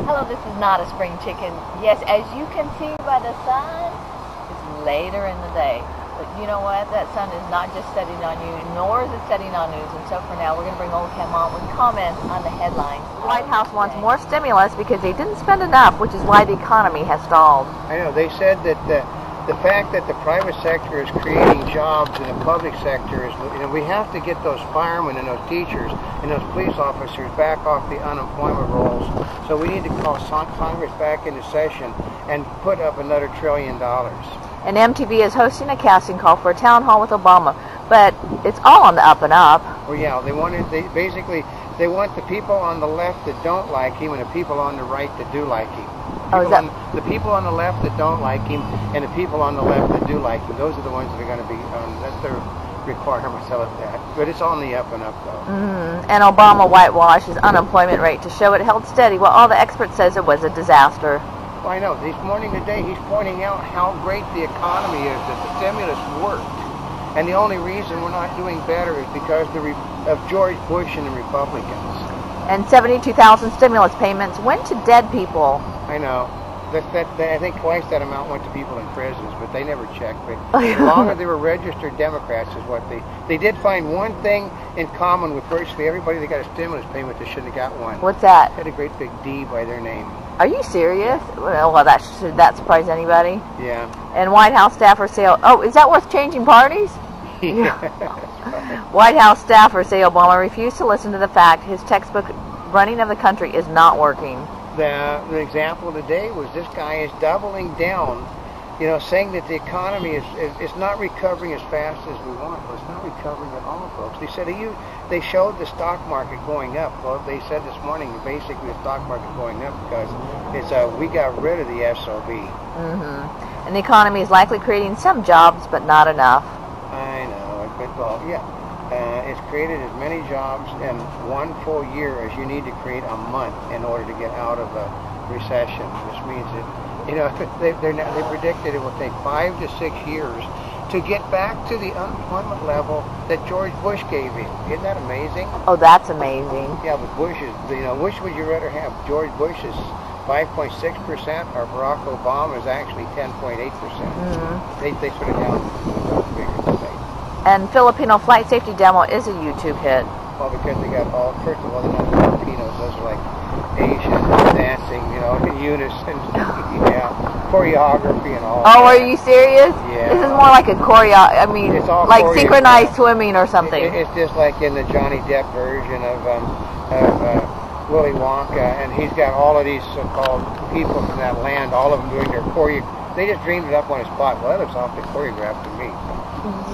Hello, this is not a spring chicken. Yes, as you can see by the sun, it's later in the day. But you know what? That sun is not just setting on you, nor is it setting on news. And so for now, we're going to bring Oldecam on with comments on the headlines. The White House wants more stimulus because they didn't spend enough, which is why the economy has stalled. I know. They said that the fact that the private sector is creating jobs and the public sector is, we have to get those firemen and those teachers and those police officers back off the unemployment rolls. So we need to call Congress back into session and put up another $1 trillion. And MTV is hosting a casting call for a town hall with Obama, but it's all on the up and up. Well, yeah, they want the people on the left that don't like him and the people on the right that do like him. The people on the left that don't like him and the people on the left that do like him, those are the ones that are going to be that's their requirements of that. But it's on the up and up, though. And Obama whitewashed his unemployment rate to show it held steady, while all the experts says it was a disaster. Well, I know. This morning today, he's pointing out how great the economy is, that the stimulus worked. And the only reason we're not doing better is because of George Bush and the Republicans. And 72,000 stimulus payments went to dead people. I know. I think twice that amount went to people in prisons, but they never checked. But as long as they were registered Democrats is what they did find one thing in common with virtually everybody that got a stimulus payment that shouldn't have got one. What's that? Had a great big D by their name. Are you serious? Well, should that surprise anybody? Yeah. And White House staffers say, oh, is that worth changing parties? Yeah. White House staffers say Obama refused to listen to the fact his textbook running of the country is not working. The example today was this guy is doubling down, saying that the economy is not recovering as fast as we want. Well, it's not recovering at all, folks. They said they showed the stock market going up. Well, they said this morning basically the stock market going up because we got rid of the SOB. And the economy is likely creating some jobs, but not enough. I know, but well, yeah. It's created as many jobs in one full year as you need to create a month in order to get out of a recession, which means that, they predicted it will take 5 to 6 years to get back to the unemployment level that George Bush gave him. Isn't that amazing? Oh, that's amazing. Yeah, but Bush is, which would you rather have? George Bush is 5.6% or Barack Obama is actually 10.8%. They put it down figures today. And Filipino flight safety demo is a YouTube hit. Well, because they got first of all, they're not Filipinos, those are like Asian dancing, in unison, choreography and all. Oh, are you serious? Yeah. This is more like a it's all like synchronized swimming or something. It's just like in the Johnny Depp version of Willy Wonka, and he's got all of these so-called people from that land, all of them doing their choreo. They just dreamed it up on the spot. Well, that looks awfully choreographed to me.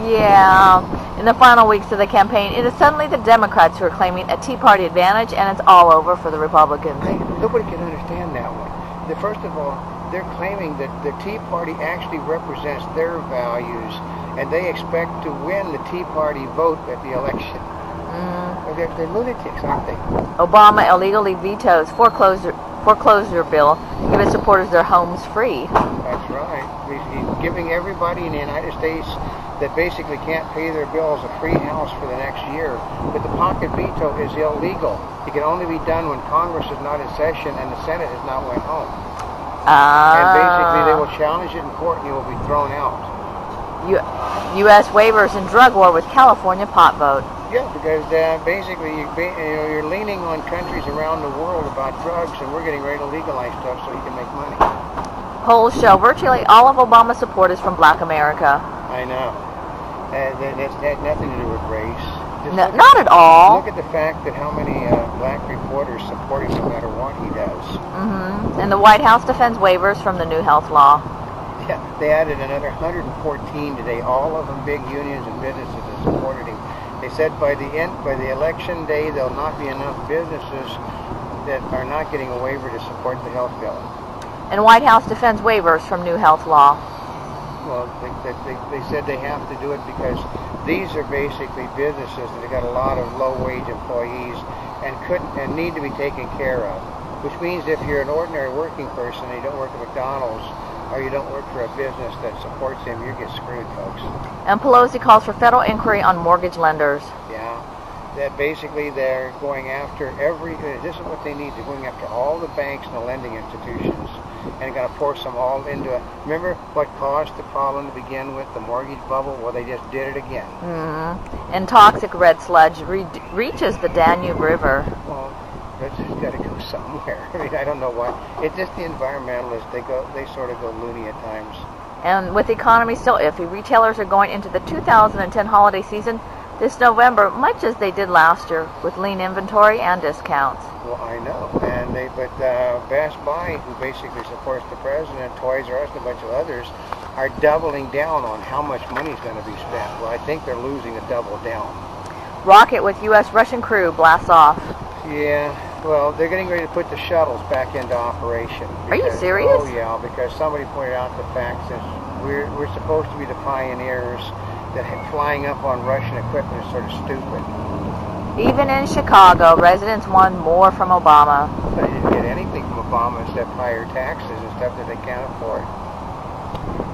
Yeah. In the final weeks of the campaign, it is suddenly the Democrats who are claiming a Tea Party advantage, and it's all over for the Republicans. Nobody can understand that one. First of all, they're claiming that the Tea Party actually represents their values, and they expect to win the Tea Party vote at the election. They're lunatics, aren't they? Obama illegally vetoes foreclosure bill to give his supporters their homes free. That's right. He's giving everybody in the United States that basically can't pay their bills a free house for the next year. But the pocket veto is illegal. It can only be done when Congress is not in session and the Senate has not went home. And basically they will challenge it in court and you will be thrown out. U.S. waivers in drug war with California pot vote. Yeah, because basically you're leaning on countries around the world about drugs, and we're getting ready to legalize stuff so you can make money. Polls show virtually all of Obama's support is from Black America. I know. That's had nothing to do with race. Not at all. Look at the fact that how many black reporters support him no matter what he does. And the White House defends waivers from the new health law. Yeah, they added another 114 today, all of them big unions and businesses that supported him. They said by the election day, there'll not be enough businesses that are not getting a waiver to support the health bill. And White House defends waivers from new health law. Well, they said they have to do it because these are basically businesses that have got a lot of low-wage employees and need to be taken care of. Which means if you're an ordinary working person and you don't work at McDonald's or you don't work for a business that supports him, you get screwed, folks. And Pelosi calls for federal inquiry on mortgage lenders. Yeah. that basically they're going after this is what they need. They're going after all the banks and the lending institutions and going to force them all into remember what caused the problem to begin with, the mortgage bubble? Well, they just did it again. Mm-hmm. And toxic red sludge reaches the Danube River. Well, it's got to go somewhere. I mean, I don't know why. It's just the environmentalists. They sort of go loony at times. And with the economy still iffy, retailers are going into the 2010 holiday season this November, much as they did last year, with lean inventory and discounts. Well, I know, but Best Buy, who basically supports the president, Toys R Us, and a bunch of others, are doubling down on how much money is going to be spent. Well, I think they're losing a double down. Rocket with U.S.-Russian crew blasts off. Yeah, well, they're getting ready to put the shuttles back into operation. Are you serious? Oh, yeah, because somebody pointed out the fact that we're supposed to be the pioneers, that flying up on Russian equipment is sort of stupid. Even in Chicago, residents won more from Obama. They didn't get anything from Obama except higher taxes and stuff that they can't afford.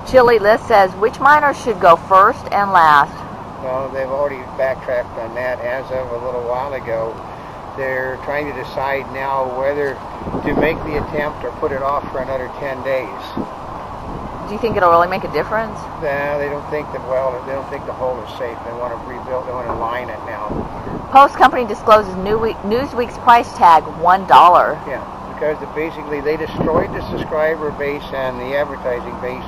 Chile list says which miners should go first and last. Well, they've already backtracked on that as of a little while ago. They're trying to decide now whether to make the attempt or put it off for another 10 days. Do you think it'll really make a difference? No, they don't think that. Well, they don't think the hole is safe. They want to rebuild. They want to line it now. Post company discloses Newsweek's price tag $1. Yeah, because basically they destroyed the subscriber base and the advertising base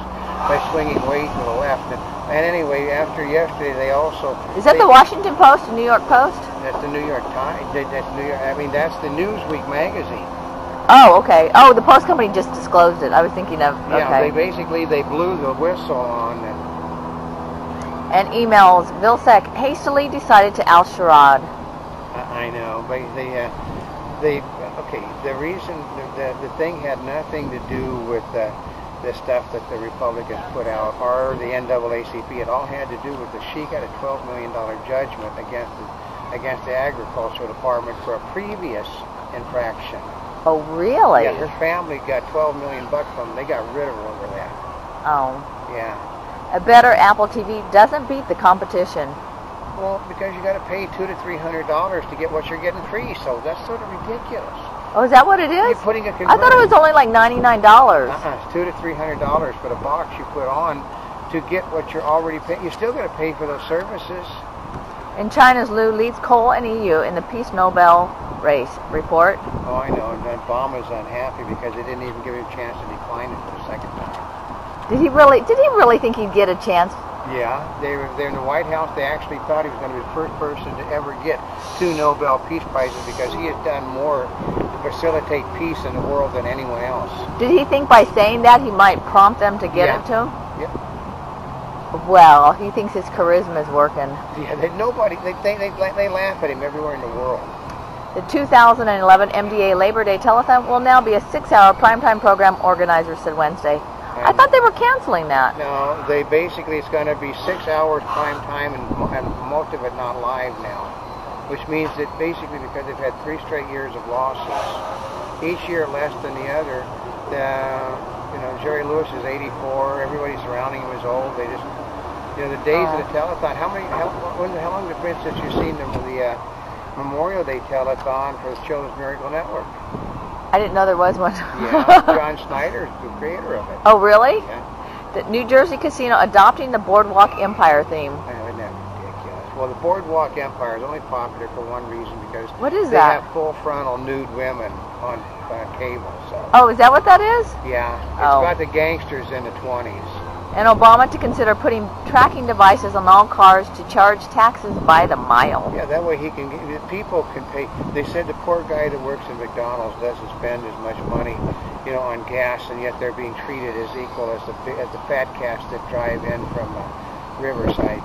by swinging way to the left. And anyway, after yesterday, they also... Is that the Washington Post, the New York Post? That's the New York Times. That's New York. I mean, that's the Newsweek magazine. Oh, okay. Oh, the Post company just disclosed it. I was thinking of... Okay. Yeah, they blew the whistle on it. And emails, Vilsack hastily decided to oust Sherrod. I know, but the reason, the thing had nothing to do with the stuff that the Republicans put out or the NAACP. It all had to do with she got a $12 million judgment against the Agricultural Department for a previous infraction. Oh, really? Yeah, her family got $12 million from them. They got rid of her over that. Oh. Yeah. A better Apple TV doesn't beat the competition. Well, because you got to pay $200 to $300 to get what you're getting free, so that's sort of ridiculous. Oh, is that what it is? You're putting a converter. I thought it was only like $99. It's $200 to $300 for the box you put on to get what you're already paying. You're still going to pay for those services. And China's Liu leads Coal and EU in the Peace Nobel race. Report. Oh, I know. And Obama's unhappy because they didn't even give him a chance to decline it for the second time. Did he really think he'd get a chance? Yeah, they're in the White House. They actually thought he was going to be the first person to ever get 2 Nobel Peace Prizes because he has done more to facilitate peace in the world than anyone else. Did he think by saying that he might prompt them to get it to him? Yep. Well, he thinks his charisma is working. Yeah, they laugh at him everywhere in the world. The 2011 MDA Labor Day telethon will now be a 6-hour primetime program, organizers said Wednesday. I thought they were canceling that. No, it's going to be 6 hours prime time and most of it not live now, which means that basically because they've had 3 straight years of losses, each year less than the other. Jerry Lewis is 84. Everybody surrounding him is old. They just, the days of the telethon. How long has it been since you've seen the Memorial Day telethon for the Children's Miracle Network? I didn't know there was one. Yeah, John Snyder is the creator of it. Oh, really? Yeah. The New Jersey casino adopting the Boardwalk Empire theme. Isn't that ridiculous? Well, the Boardwalk Empire is only popular for one reason, because what is they that? have full frontal nude women on cable. So. Oh, is that what that is? Yeah, it's about the gangsters in the 20s. And Obama to consider putting tracking devices on all cars to charge taxes by the mile. Yeah, that way people can pay. They said the poor guy that works at McDonald's doesn't spend as much money, on gas, and yet they're being treated as equal as the fat cats that drive in from Riverside.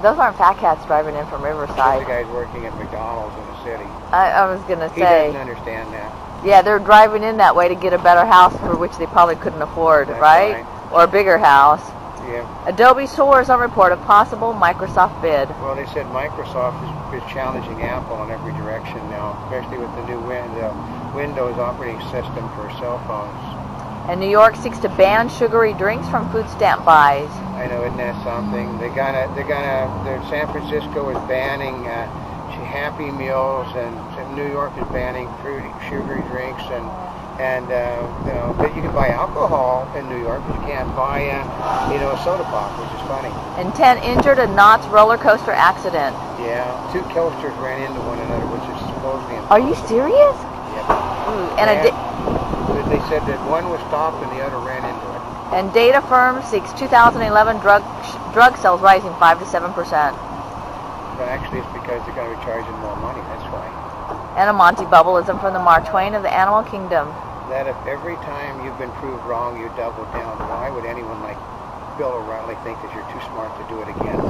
Those aren't fat cats driving in from Riverside. The guy's working at McDonald's in the city. I was gonna say. He doesn't understand that. Yeah, they're driving in that way to get a better house for which they probably couldn't afford, right? Or a bigger house. Yeah. Adobe soars on report of possible Microsoft bid. Well, they said Microsoft is challenging Apple in every direction now, especially with the new Windows operating system for cell phones. And New York seeks to ban sugary drinks from food stamp buys. I know, isn't that something? San Francisco is banning Happy Meals, and New York is banning fruity, sugary drinks, and you know, but you can buy alcohol in New York, but you can't buy you know, a soda pop, which is funny. And 10 injured in Knott's roller coaster accident. Yeah, 2 coasters ran into one another, which is supposedly impossible. Are you serious? Yeah. Ooh, and they said that one was stopped and the other ran into it. And data firm seeks 2011 drug sales rising 5 to 7%. But actually, it's because they're going to be charging more money. That's why. And a Monty Bubbleism from the Mark Twain of the Animal Kingdom. That if every time you've been proved wrong, you double down, why would anyone like Bill O'Reilly think that you're too smart to do it again?